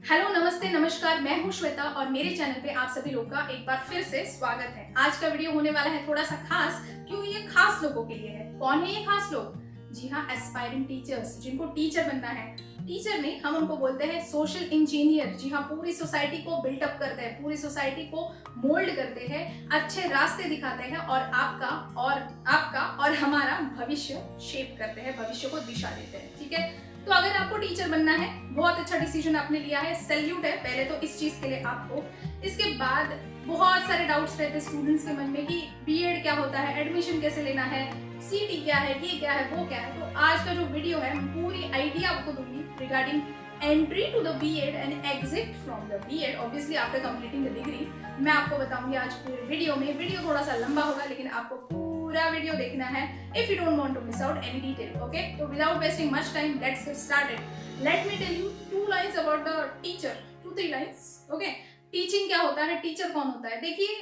Hello, नमस्ते, नमस्कार। मैं हूं श्वेता और मेरे चैनल पे आप सभी लोग का एक बार फिर से स्वागत है। आज का वीडियो होने वाला है थोड़ा सा खास, क्योंकि ये खास लोगों के लिए है। कौन है ये खास लोग? जी हाँ, एस्पायरिंग टीचर्स, जिनको टीचर बनना है। टीचर नहीं, हम उनको बोलते हैं सोशल इंजीनियर। जी हाँ, पूरी सोसाइटी को बिल्टअप करते हैं, पूरी सोसाइटी को मोल्ड करते हैं, अच्छे रास्ते दिखाते हैं और आपका और हमारा भविष्य शेप करते हैं, भविष्य को दिशा देते हैं। ठीक है, तो अगर आपको टीचर बनना है, बहुत अच्छा डिसीजन आपने लिया है, सैल्यूट है पहले तो इस चीज के लिए आपको। इसके बाद बहुत सारे डाउट्स रहते हैं स्टूडेंट्स के मन में कि बीएड क्या होता है, एडमिशन कैसे लेना है, सीटी क्या है, ये क्या है, वो क्या है। तो आज का जो वीडियो है, मैं पूरी आइडिया आपको दूंगी regarding entry to the BEd and exit from the BEd, obviously after completing the degree. मैं आपको बताऊंगी आज पूरे वीडियो में। वीडियो थोड़ा सा लंबा होगा, लेकिन आपको पूरा वीडियो देखना है if you don't want to miss out any detail. Okay, so without wasting much time, let's get started. Let me tell you two lines about the teacher, 2-3 lines. Okay, teaching क्या होता है, teacher कौन होता है? देखिए,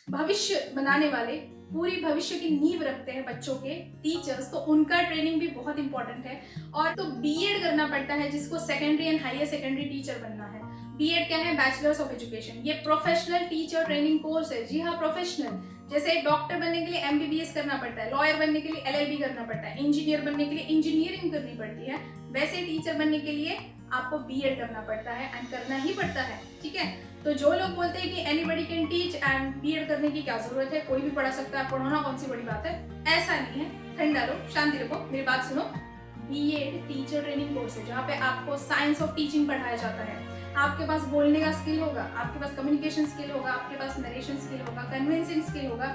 भविष्य बनाने वाले, पूरी भविष्य की नींव रखते हैं बच्चों के टीचर्स, तो उनका ट्रेनिंग भी बहुत इंपॉर्टेंट है। और तो बीएड करना पड़ता है जिसको secondary and higher secondary teacher बनना है। बीएड क्या है? Bachelors of education. ये प्रोफेशनल टीचर ट्रेनिंग कोर्स है। जी हाँ, प्रोफेशनल। जैसे डॉक्टर बनने के लिए एमबीबीएस करना पड़ता है, लॉयर बनने के लिए एलएलबी करना पड़ता है, इंजीनियर बनने के लिए इंजीनियरिंग करनी पड़ती है, वैसे टीचर बनने के लिए आपको बीएड करना पड़ता है एंड करना ही पड़ता है। ठीक है, तो जो लोग बोलते हैं कि anybody can teach and BEd करने की क्या जरूरत है, कोई भी पढ़ा सकता है, पढ़ाना कौन सी बड़ी बात है, ऐसा नहीं है। ठंडा लो, शांति रखो, मेरी बात सुनो। बीएड टीचर ट्रेनिंग कोर्स है जहाँ पे आपको साइंस ऑफ टीचिंग पढ़ाया जाता है। आपके पास बोलने का स्किल होगा, आपके पास कम्युनिकेशन स्किल होगा, आपके पास नरेशन स्किल होगा, कन्विंसिंग स्किल होगा।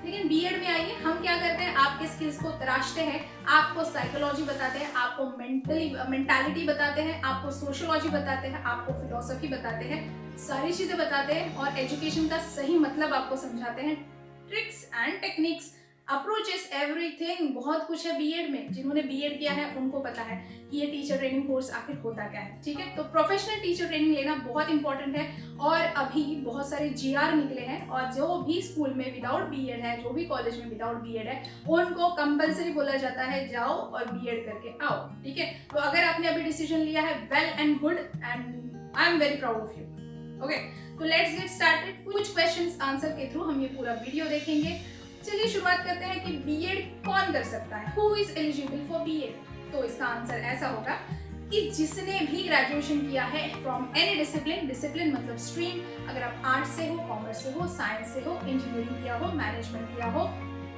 लेकिन बीएड में आइए, हम क्या करते हैं, आपके स्किल्स को तराशते हैं, आपको साइकोलॉजी बताते हैं, आपको मेंटालिटी बताते हैं, आपको सोशियोलॉजी बताते हैं, आपको फिलोसफी बताते हैं, सारी चीजें बताते हैं और एजुकेशन का सही मतलब आपको समझाते हैं। Tricks and techniques, approaches, everything, बहुत कुछ है बीएड में। जिन्होंने बीएड किया है उनको पता है कि ये टीचर ट्रेनिंग कोर्स आखिर होता क्या है। ठीक है, तो प्रोफेशनल टीचर ट्रेनिंग लेना बहुत इंपॉर्टेंट है। और अभी बहुत सारे जीआर निकले हैं और जो भी स्कूल में विदाउट बीएड है, जो भी कॉलेज में विदाउट बीएड है, उनको कंपलसरी बोला जाता है जाओ और बीएड करके आओ। ठीक है, तो अगर आपने अभी डिसीजन लिया है, well and good, and I am very proud of you. Okay, तो लेट्स गेट स्टार्टेड। कुछ क्वेश्चंस आंसर के थ्रू हम ये पूरा वीडियो देखेंगे। चलिए शुरुआत करते हैं कि बीएड कौन कर सकता है, who is eligible for BEd. तो इसका आंसर ऐसा होगा कि जिसने भी ग्रेजुएशन किया है फ्रॉम एनी डिसिप्लिन, डिसिप्लिन मतलब स्ट्रीम, अगर आप आर्ट्स से हो, कॉमर्स से हो, साइंस से हो, इंजीनियरिंग किया हो, मैनेजमेंट किया हो,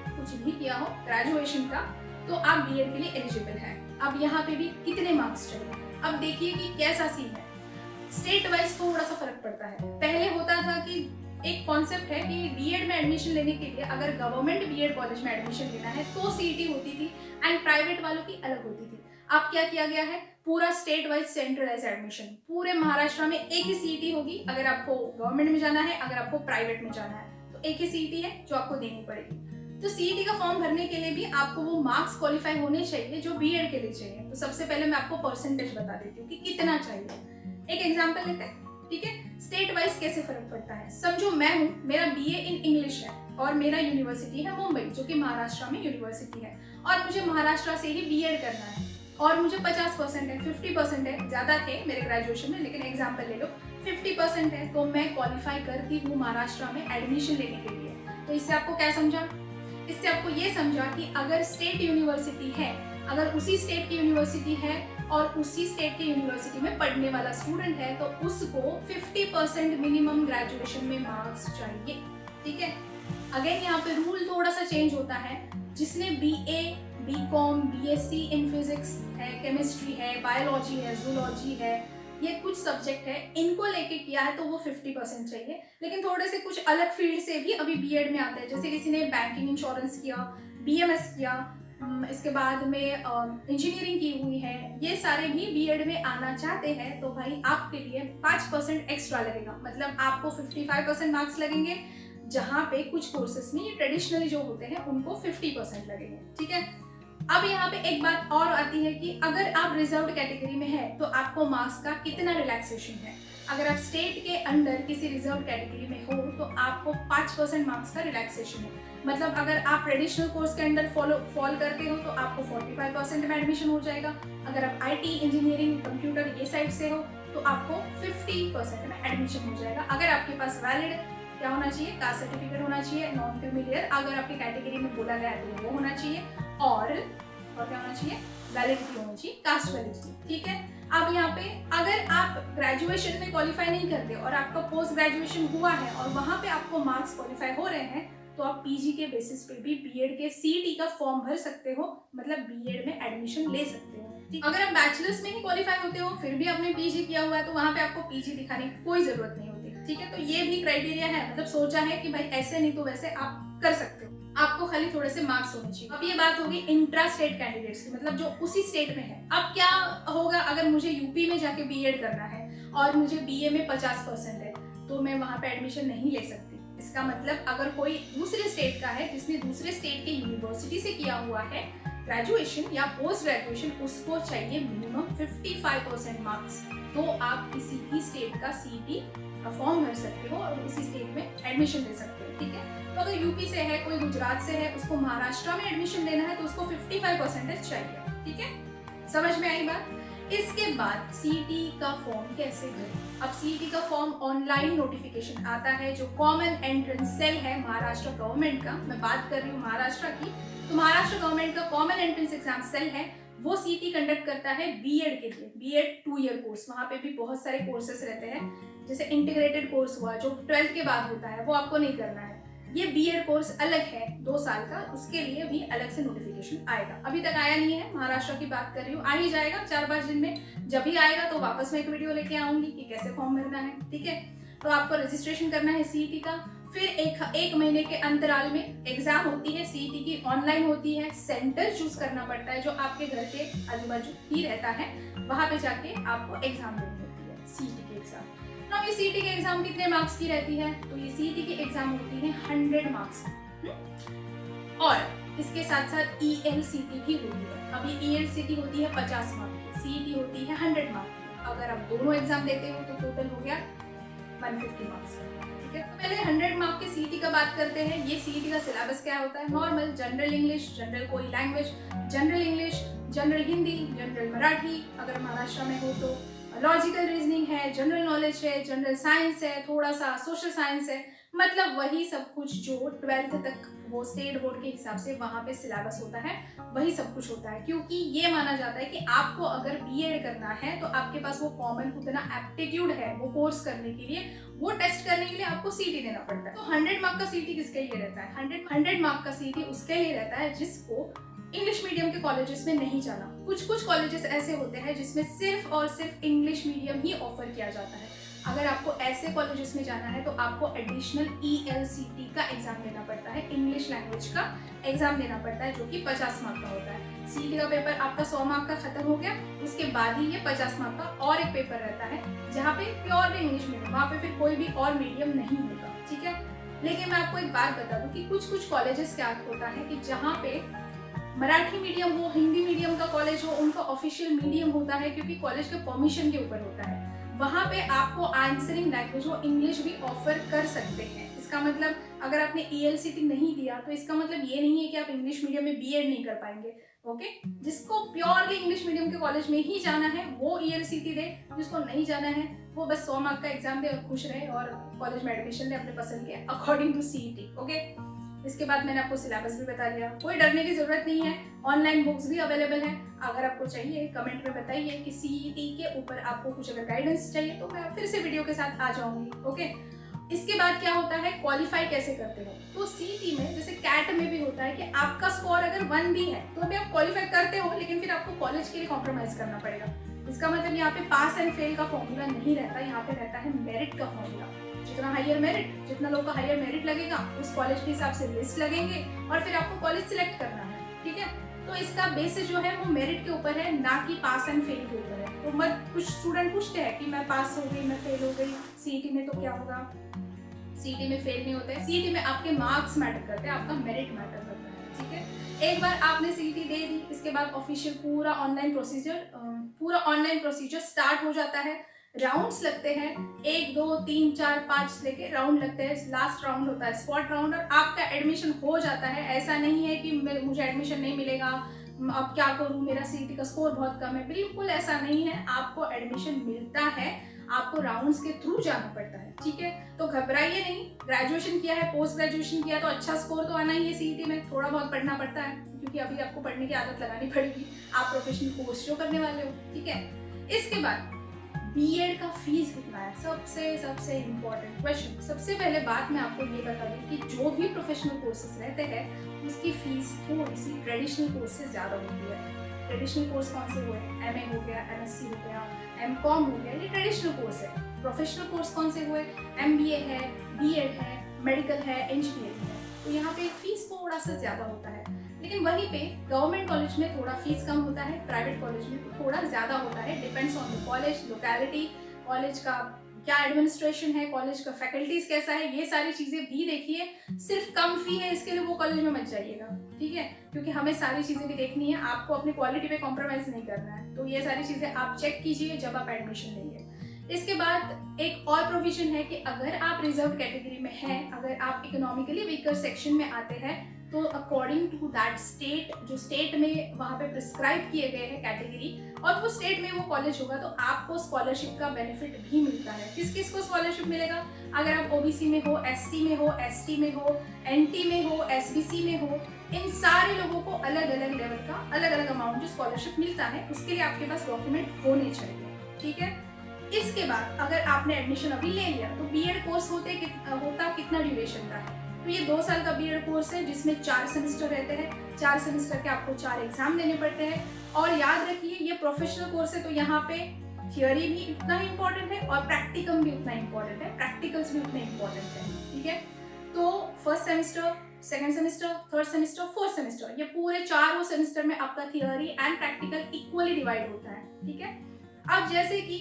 कुछ भी किया हो ग्रेजुएशन का, तो आप बीएड के लिए एलिजिबल हैं। अब यहाँ पे भी कितने मार्क्स चाहिए, अब देखिए कि कैसा सीन है। स्टेट वाइज थोड़ा सा फर्क पड़ता है। पहले होता था कि एक कॉन्सेप्ट है कि बीएड में एडमिशन लेने के लिए अगर गवर्नमेंट बीएड कॉलेज में एडमिशन लेना है तो सीईटी होती थी एंड प्राइवेट वालों की अलग होती थी। अब क्या किया गया है, पूरा स्टेट वाइज सेंट्रलाइज एडमिशन, पूरे महाराष्ट्र में एक ही सीईटी होगी अगर आपको गवर्नमेंट में जाना है, अगर आपको प्राइवेट में जाना है तो एक ही सीईटी है जो आपको देनी पड़ेगी। तो सीईटी का फॉर्म भरने के लिए भी आपको वो मार्क्स क्वालिफाई होने चाहिए जो बीएड के लिए चाहिए। तो सबसे पहले मैं आपको परसेंटेज बता देती हूँ कि कितना चाहिए। एक एग्जाम्पल लेते हैं। ठीक है, स्टेट वाइज कैसे फर्क पड़ता है। समझो मैं हूँ, मेरा बीए इन इंग्लिश है और मेरा यूनिवर्सिटी है मुंबई, जो कि महाराष्ट्र में यूनिवर्सिटी है, और मुझे महाराष्ट्र से ही बीएड करना है और मुझे 50% है, 50% है, ज्यादा थे मेरे ग्रेजुएशन में, लेकिन एग्जाम्पल ले लो 50% है, तो मैं क्वालिफाई करती हूँ महाराष्ट्र में एडमिशन लेने के लिए। तो इससे आपको क्या समझा, इससे आपको ये समझा कि अगर स्टेट यूनिवर्सिटी है, अगर उसी स्टेट की यूनिवर्सिटी है और उसी स्टेट की यूनिवर्सिटी में पढ़ने वाला स्टूडेंट है, तो उसको 50% मिनिमम ग्रेजुएशन में मार्क्स चाहिए। ठीक है, अगेन यहाँ पे रूल थोड़ा सा चेंज होता है। जिसने BA, BCom, BSc in physics है, केमिस्ट्री है, बायोलॉजी है, जूलॉजी है, ये कुछ सब्जेक्ट है, इनको लेके किया है तो वो 50% चाहिए। लेकिन थोड़े से कुछ अलग फील्ड से भी अभी बीएड में आते हैं, जैसे किसी ने बैंकिंग इंश्योरेंस किया, बीएमएस किया, इसके बाद में इंजीनियरिंग की हुई है, ये सारे भी बीएड में आना चाहते हैं, तो भाई आपके लिए 5% एक्स्ट्रा लगेगा। मतलब आपको 55% मार्क्स लगेंगे, जहाँ पे कुछ कोर्सेस में ये ट्रेडिशनली जो होते हैं उनको 50% लगेंगे। ठीक है, अब यहाँ पे एक बात और आती है कि अगर आप रिजर्व्ड कैटेगरी में है तो आपको मार्क्स का कितना रिलैक्सेशन है। अगर आप स्टेट के अंडर किसी रिजर्व कैटेगरी में हो तो आपको 5% मार्क्स का रिलैक्सेशन है। मतलब अगर आप ट्रेडिशनल कोर्स के अंडर फॉल करते हो तो आपको 45% में एडमिशन हो जाएगा। अगर आप आईटी, इंजीनियरिंग, कंप्यूटर ये साइड से हो तो आपको 50% में एडमिशन हो जाएगा। अगर आपके पास वैलिड क्या होना चाहिए, कास्ट सर्टिफिकेट होना चाहिए, नॉन क्रीमिलियर अगर आपकी कैटेगरी में बोला गया है तो वो होना चाहिए, और क्या होना चाहिए, वैलिडिटी होनी चाहिए, कास्ट वैलिडिटी। ठीक है। अब यहाँ पे अगर आप ग्रेजुएशन में क्वालिफाई नहीं करते और आपका पोस्ट ग्रेजुएशन हुआ है और वहां पे आपको मार्क्स क्वालिफाई हो रहे हैं, तो आप पीजी के बेसिस पे भी बीएड के सीईटी का फॉर्म भर सकते हो, मतलब बीएड में एडमिशन ले सकते हो। अगर आप बैचलर्स में ही क्वालिफाई होते हो फिर भी आपने पीजी किया हुआ है तो वहां पे आपको पीजी दिखाने की कोई जरूरत नहीं होती। ठीक है। तो ये भी क्राइटेरिया है, मतलब सोचा है कि भाई ऐसे नहीं तो वैसे आप कर सकते हो, आपको खाली थोड़े से मार्क्स होने चाहिए। अब ये बात होगी इंट्रा स्टेट कैंडिडेट्स की, मतलब जो उसी स्टेट में है। अब क्या होगा, अगर मुझे यूपी में जाके बीएड करना है और मुझे बीए में 50% है तो मैं वहां पे एडमिशन नहीं ले सकती। इसका मतलब अगर कोई दूसरे स्टेट का है जिसने दूसरे स्टेट के यूनिवर्सिटी से किया हुआ है ग्रेजुएशन या पोस्ट ग्रेजुएशन, उसको चाहिए मिनिमम 55% मार्क्स, तो आप किसी भी स्टेट का सीईटी का फॉर्म भर सकते हो और उसी स्टेट में एडमिशन ले सकते हो। ठीक है। तो अगर यूपी से है, कोई गुजरात से है, उसको महाराष्ट्र में एडमिशन लेना है तो उसको 55% चाहिए। ठीक है। समझ में आई बात। इसके बाद सीईटी का फॉर्म कैसे भरें। अब सीईटी का फॉर्म ऑनलाइन नोटिफिकेशन आता है, जो कॉमन एंट्रेंस सेल है महाराष्ट्र गवर्नमेंट का, मैं बात कर रही हूँ महाराष्ट्र की, तो महाराष्ट्र गवर्नमेंट का कॉमन एंट्रेंस एग्जाम सेल है, वो सीईटी कंडक्ट करता है बीएड के लिए। बीएड 2 ईयर कोर्स, वहाँ पे भी बहुत सारे कोर्सेस रहते हैं, जैसे इंटीग्रेटेड कोर्स हुआ जो 12th के बाद होता है, वो आपको नहीं करना है। ये बीएड कोर्स अलग है 2 साल का, उसके लिए भी अलग से नोटिफिकेशन आएगा। अभी तक आया नहीं है, महाराष्ट्र की बात कर रही हूँ, आ ही जाएगा 4-5 दिन में। जब भी आएगा तो वापस मैं एक वीडियो लेके आऊंगी कि कैसे फॉर्म भरना है। ठीक है। तो आपको रजिस्ट्रेशन करना है सीईटी का, फिर एक महीने के अंतराल में एग्जाम होती है सीईटी की, ऑनलाइन होती है, सेंटर चूज करना पड़ता है जो आपके घर के आजू बाजू ही रहता है, वहां पे जाके आपको एग्जाम देनी होती है सीईटी के एग्जाम। ना ये सीईटी के एग्जाम कितने मार्क्स की रहती है, तो ये सीईटी की एग्जाम होती है 100 मार्क्स की, और इसके साथ साथ ईएलसीटी भी होती है। अब ये ईएलसीटी होती है 50 मार्क्स की, सीईटी होती है 100 मार्क्स की। अगर आप दोनों एग्जाम देते हो तो टोटल हो गया 150 मार्क्स का। ठीक है। तो पहले 100 मार्क्स के सीईटी का बात करते हैं। ये सीईटी का सिलेबस क्या होता है, नॉर्मल जनरल इंग्लिश, जनरल कोई language, general English, general Hindi, general Marathi, अगर महाराष्ट्र में हो तो लॉजिकल रीजनिंग है, जनरल नॉलेज है, जनरल साइंस है, थोड़ा सा सोशल साइंस है, मतलब वही सब कुछ जो 12th तक वो स्टेट बोर्ड के हिसाब से वहां पे सिलेबस होता है, वही सब कुछ होता है। क्योंकि ये माना जाता है कि आपको अगर बीएड करना है तो आपके पास वो कॉमन उतना एप्टीट्यूड है वो कोर्स करने के लिए, वो टेस्ट करने के लिए आपको सीईटी देना पड़ता है। तो 100 मार्क का सीईटी किसके लिए रहता है, 100 मार्क का सीईटी उसके लिए रहता है जिसको इंग्लिश मीडियम के कॉलेजेस में नहीं जाना। कुछ कॉलेजेस ऐसे होते हैं जिसमें सिर्फ और सिर्फ इंग्लिश मीडियम ही ऑफर किया जाता है। अगर आपको ऐसे कॉलेजेस में जाना है तो आपको एडिशनल ईएलसीटी का एग्जाम देना पड़ता है, इंग्लिश लैंग्वेज का एग्जाम देना पड़ता है, जो कि 50 मार्क का होता है। सीईटी का पेपर आपका 100 मार्क का खत्म हो गया, उसके बाद ही ये 50 मार्क का और एक पेपर रहता है जहाँ पे प्योरली इंग्लिश मीडियम, वहाँ पे फिर कोई भी और मीडियम नहीं होगा। ठीक है। लेकिन मैं आपको एक बात बता दूं कि कुछ कॉलेजेस क्या होता है कि जहाँ पे मराठी मीडियम हो, हिंदी मीडियम का कॉलेज हो, उनका ऑफिशियल मीडियम होता है, क्योंकि कॉलेज के परमिशन के ऊपर होता है, वहां पे आपको आंसरिंग लैंग्वेज वो इंग्लिश भी ऑफर कर सकते हैं। इसका मतलब अगर आपने ईएलसीटी नहीं दिया तो इसका मतलब ये नहीं है कि आप इंग्लिश मीडियम में बीएड नहीं कर पाएंगे। ओके। जिसको प्योरली इंग्लिश मीडियम के कॉलेज में ही जाना है वो ईएलसीटी दे, जिसको नहीं जाना है वो बस 100 मार्क का एग्जाम दे और खुश रहे और कॉलेज में एडमिशन ले अपने पसंद के अकॉर्डिंग टू सीईटी। ओके। इसके बाद मैंने आपको सिलेबस भी बता दिया, कोई डरने की जरूरत नहीं है, ऑनलाइन बुक्स भी अवेलेबल है। अगर आपको चाहिए कमेंट में बताइए कि सीईटी के ऊपर आपको कुछ अगर गाइडेंस चाहिए तो मैं फिर से वीडियो के साथ आ जाऊंगी। ओके। इसके बाद क्या होता है, क्वालिफाई कैसे करते हो, तो सीईटी में जैसे कैट में भी होता है कि आपका स्कोर अगर 1 भी है तो अभी आप क्वालिफाई करते हो, लेकिन फिर आपको कॉलेज के लिए कॉम्प्रोमाइज करना पड़ेगा। इसका मतलब यहाँ पे पास एंड फेल का फॉर्मूला नहीं रहता, यहाँ पे रहता है मेरिट का फॉर्मूला। जितना हायर मेरिट, जितना लोग का हायर मेरिट लगेगा उस कॉलेज के हिसाब से लिस्ट लगेंगे और फिर आपको कॉलेज सिलेक्ट करना है। ठीक है। तो इसका बेसिस जो है वो मेरिट के ऊपर है, ना कि पास एंड फेल के ऊपर है। तो मत कुछ स्टूडेंट पूछते हैं कि मैं पास हो गई, मैं फेल हो गई, सीईटी में तो क्या होगा, सीईटी में फेल नहीं होता है। सीईटी में आपके मार्क्स मैटर करते हैं, आपका मेरिट मैटर करता है। ठीक है। एक बार आपने सीईटी दे दी, इसके बाद ऑफिशियल पूरा ऑनलाइन प्रोसीजर स्टार्ट हो जाता है। राउंड्स लगते हैं, 1 2 3 4 5 लेके राउंड लगते हैं, लास्ट राउंड होता है स्पॉट राउंड, और आपका एडमिशन हो जाता है। ऐसा नहीं है कि मुझे एडमिशन नहीं मिलेगा, अब क्या करूँ, मेरा सीईटी का स्कोर बहुत कम है। बिल्कुल ऐसा नहीं है, आपको एडमिशन मिलता है, आपको राउंड्स के थ्रू जाना पड़ता है, ठीक है। तो घबराइए नहीं, ग्रेजुएशन किया है, पोस्ट ग्रेजुएशन किया तो अच्छा स्कोर तो आना ही है सीईटी में, थोड़ा बहुत पढ़ना पड़ता है क्योंकि अभी आपको पढ़ने की आदत लगानी पड़ेगी, आप प्रोफेशनल कोर्स जो करने वाले हो, ठीक है। इसके बाद बीएड का फीस कितना है, सबसे इम्पोर्टेंट क्वेश्चन। सबसे पहले बात मैं आपको ये बता दूं कि जो भी प्रोफेशनल कोर्सेज रहते हैं उसकी फीस थोड़ी सी ट्रेडिशनल कोर्स से ज़्यादा होती है। ट्रेडिशनल कोर्स कौन से हुए? एमए हो गया, एमएससी हो गया, एमकॉम हो गया, ये ट्रेडिशनल कोर्स है। प्रोफेशनल कोर्स कौन से हुए? एमबीए है, बीएड है, मेडिकल है, इंजीनियरिंग है। तो यहाँ पे फीस थोड़ा सा ज़्यादा होता है, लेकिन वहीं पे गवर्नमेंट कॉलेज में थोड़ा फीस कम होता है, प्राइवेट कॉलेज में थोड़ा ज़्यादा होता है। Depends on the college, locality, college का क्या एडमिनिस्ट्रेशन है, कॉलेज का फैकल्टीज कैसा है, ये सारी चीज़ें भी देखिए। सिर्फ कम फी है इसके लिए वो कॉलेज में मत जाइएगा, ठीक है, क्योंकि हमें सारी चीज़ें भी देखनी है, आपको अपनी क्वालिटी पे कॉम्प्रोमाइज़ नहीं करना है। तो ये सारी चीज़ें आप चेक कीजिए जब आप एडमिशन लेंगे। इसके बाद एक और प्रोविजन है कि अगर आप रिजर्व कैटेगरी में हैं, अगर आप इकोनॉमिकली वीकर सेक्शन में आते हैं, तो अकॉर्डिंग टू दैट स्टेट, जो स्टेट में वहाँ पे प्रिस्क्राइब किए गए हैं कैटेगरी, और वो स्टेट में वो कॉलेज होगा, तो आपको स्कॉलरशिप का बेनिफिट भी मिलता है। किस किस को स्कॉलरशिप मिलेगा? अगर आप ओबीसी में हो, एससी में हो, एसटी में हो, एनटी में हो, एसबीसी में हो, इन सारे लोगों को अलग अलग लेवल का अलग अलग अमाउंट जो स्कॉलरशिप मिलता है, उसके लिए आपके पास डॉक्यूमेंट होने चाहिए, ठीक है। इसके बाद अगर आपने एडमिशन अभी ले लिया तो बीएड कोर्स होता कितना ड्यूरेशन का है? तो ये 2 साल का बीएड कोर्स है जिसमें 4 सेमेस्टर रहते हैं। 4 सेमेस्टर के आपको 4 एग्जाम देने पड़ते हैं। और याद रखिए ये प्रोफेशनल कोर्स है, तो यहाँ पे थियोरी भी उतना ही इम्पोर्टेंट है और प्रैक्टिकम भी उतना इम्पोर्टेंट है, प्रैक्टिकल्स भी उतने इम्पोर्टेंट है, ठीक है। तो first semester, second semester, third semester, fourth semester, ये पूरे 4 सेमेस्टर में आपका theory and practical equally divide होता है, ठीक है। अब जैसे कि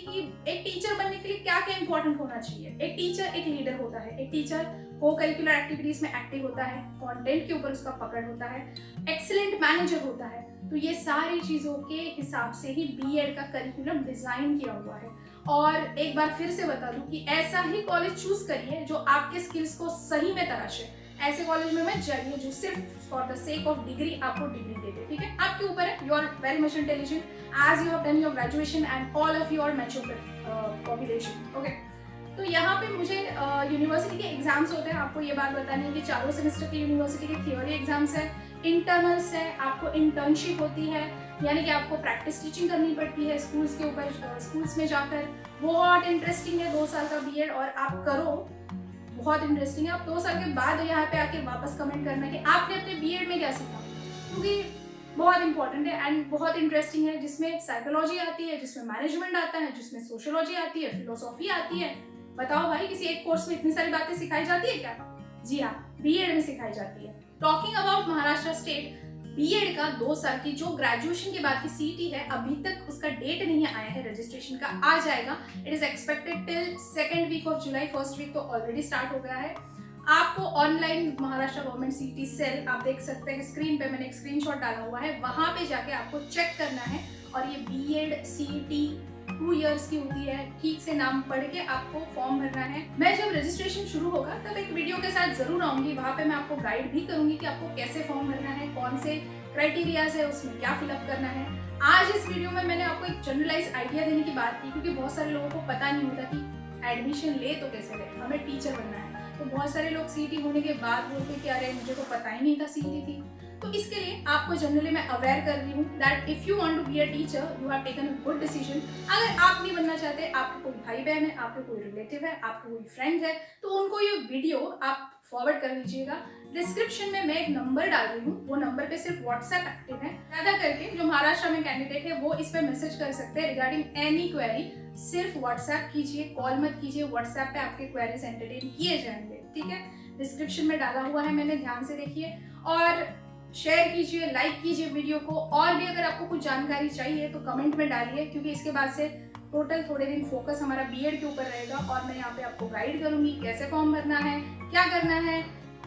एक टीचर बनने के लिए क्या क्या इंपॉर्टेंट होना चाहिए? एक टीचर एक लीडर होता है, एक टीचर को करिकुलर एक्टिविटीज में एक्टिव होता है, कंटेंट के ऊपर उसका पकड़ होता है, एक्सीलेंट मैनेजर होता है। तो ये सारी चीजों के हिसाब से ही बीएड का करिकुलम डिजाइन किया हुआ है। और एक बार फिर से बता दूं कि ऐसा ही कॉलेज चूज करिए जो आपके स्किल्स को सही में तराशे। ऐसे कॉलेज में मत जाइए जो सिर्फ for the sake of degree आपको डिग्री दे दे, ठीक है। आपके ऊपर है, you are very much intelligent as you have done your graduation and all of your mature population, okay. तो यहाँ पे मुझे यूनिवर्सिटी के एग्जाम्स होते हैं, आपको ये बात बतानी है कि 4 सेमेस्टर की यूनिवर्सिटी के थियोरी एग्जाम्स है, इंटरनल्स है, आपको इंटर्नशिप होती है, यानी कि आपको प्रैक्टिस टीचिंग करनी पड़ती है स्कूल्स के ऊपर, स्कूल्स में जाकर। बहुत इंटरेस्टिंग है 2 साल का बीएड, और आप करो, बहुत इंटरेस्टिंग है। आप 2 साल के बाद यहाँ पे आके वापस कमेंट करना कि आपने अपने बीएड में क्या सीखा, क्योंकि बहुत इंपॉर्टेंट है एंड बहुत इंटरेस्टिंग है, जिसमें साइकोलॉजी आती है, जिसमें मैनेजमेंट आता है, जिसमें सोशियोलॉजी आती है, फिलोसॉफी आती है। बताओ भाई, किसी एक कोर्स में इतनी सारी बातें सिखाई जाती है क्या? जी हाँ, बीएड में सिखाई जाती है। Talking about Maharashtra state, BEd का 2 साल की जो ग्रेजुएशन के बाद की सीईटी है, अभी तक उसका डेट नहीं आया है, रजिस्ट्रेशन का आ जाएगा। It is expected till 2nd week of July, 1st week तो ऑलरेडी स्टार्ट हो गया है। आपको online Maharashtra government CET cell आप देख सकते हैं, स्क्रीन पे मैंने एक स्क्रीनशॉट डाला हुआ है, वहां पे जाके आपको चेक करना है। और ये बीएड सीईटी 2 इयर्स की होती है, ठीक से नाम पढ़ के आपको फॉर्म भरना है। मैं जब रजिस्ट्रेशन शुरू होगा तब एक वीडियो के साथ जरूर आऊंगी, वहां पे मैं आपको गाइड भी करूंगी कि आपको कैसे फॉर्म भरना है, कौन से क्राइटेरियाज है, उसमें क्या फिलअप करना है। आज इस वीडियो में मैंने आपको एक जनरलाइज आइडिया देने की बात की, क्योंकि बहुत सारे लोगों को पता नहीं होता कि एडमिशन ले तो कैसे ले, हमें टीचर बनना है। तो बहुत सारे लोग सीईटी होने के बाद बोलते कि अरे मुझे तो पता ही नहीं था सीईटी थी। तो इसके लिए आपको जनरली मैं अवेयर कर रही हूँ that if you want to be a teacher you have taken a good decision. अगर आप नहीं बनना चाहते, आपके कोई भाई बहन है, आपके कोई रिलेटिव है, आपके कोई फ्रेंड है, तो उनको ये वीडियो आप फॉरवर्ड कर दीजिएगा। डिस्क्रिप्शन में मैं एक नंबर डाल रही हूँ, वो नंबर पे सिर्फ व्हाट्सएप एक्टिव है। ज्यादा करके जो महाराष्ट्र में कैंडिडेट है वो इस पे मैसेज कर सकते हैं रिगार्डिंग एनी क्वेरी। सिर्फ व्हाट्सएप कीजिए, कॉल मत कीजिए, व्हाट्सएप पे आपके क्वेरीज एंटरटेन किए जाएंगे, ठीक है। डिस्क्रिप्शन में डाला हुआ है मैंने, ध्यान से देखिए और शेयर कीजिए, लाइक कीजिए वीडियो को। और भी अगर आपको कुछ जानकारी चाहिए तो कमेंट में डालिए, क्योंकि इसके बाद से टोटल थोड़े दिन फोकस हमारा बीएड के ऊपर रहेगा और मैं यहाँ पे आपको गाइड करूंगी कैसे फॉर्म भरना है, क्या करना है,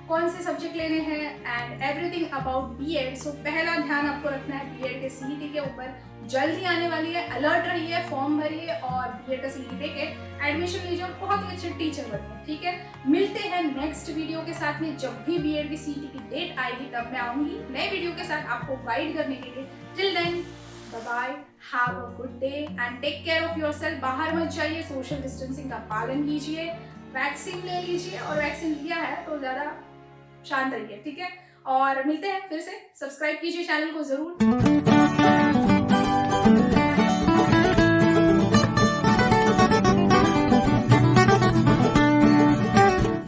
कौन से सब्जेक्ट लेने हैं एंड एवरीथिंग अबाउट बीएड। सो पहला ध्यान आपको रखना है बीएड के सीईटी के ऊपर, जल्द ही आने वाली है, अलर्ट रहिए, फॉर्म भरिए और बीएड का सीईटी देके एडमिशन लीजिए और बहुत ही अच्छे टीचर बनिए। ठीक है, मिलते हैं नेक्स्ट वीडियो के साथ में। जब भी बीएड की सीईटी की डेट आएगी तब मैं आऊंगी नए वीडियो के साथ आपको गाइड करने के लिए। Till then bye bye, have a good day and take care of yourself. बाहर मत जाइए, सोशल डिस्टेंसिंग का पालन कीजिए, वैक्सीन ले लीजिए और वैक्सीन लिया है तो ज्यादा शांत रहिए। ठीक है, और मिलते हैं फिर से। सब्सक्राइब कीजिए चैनल को जरूर।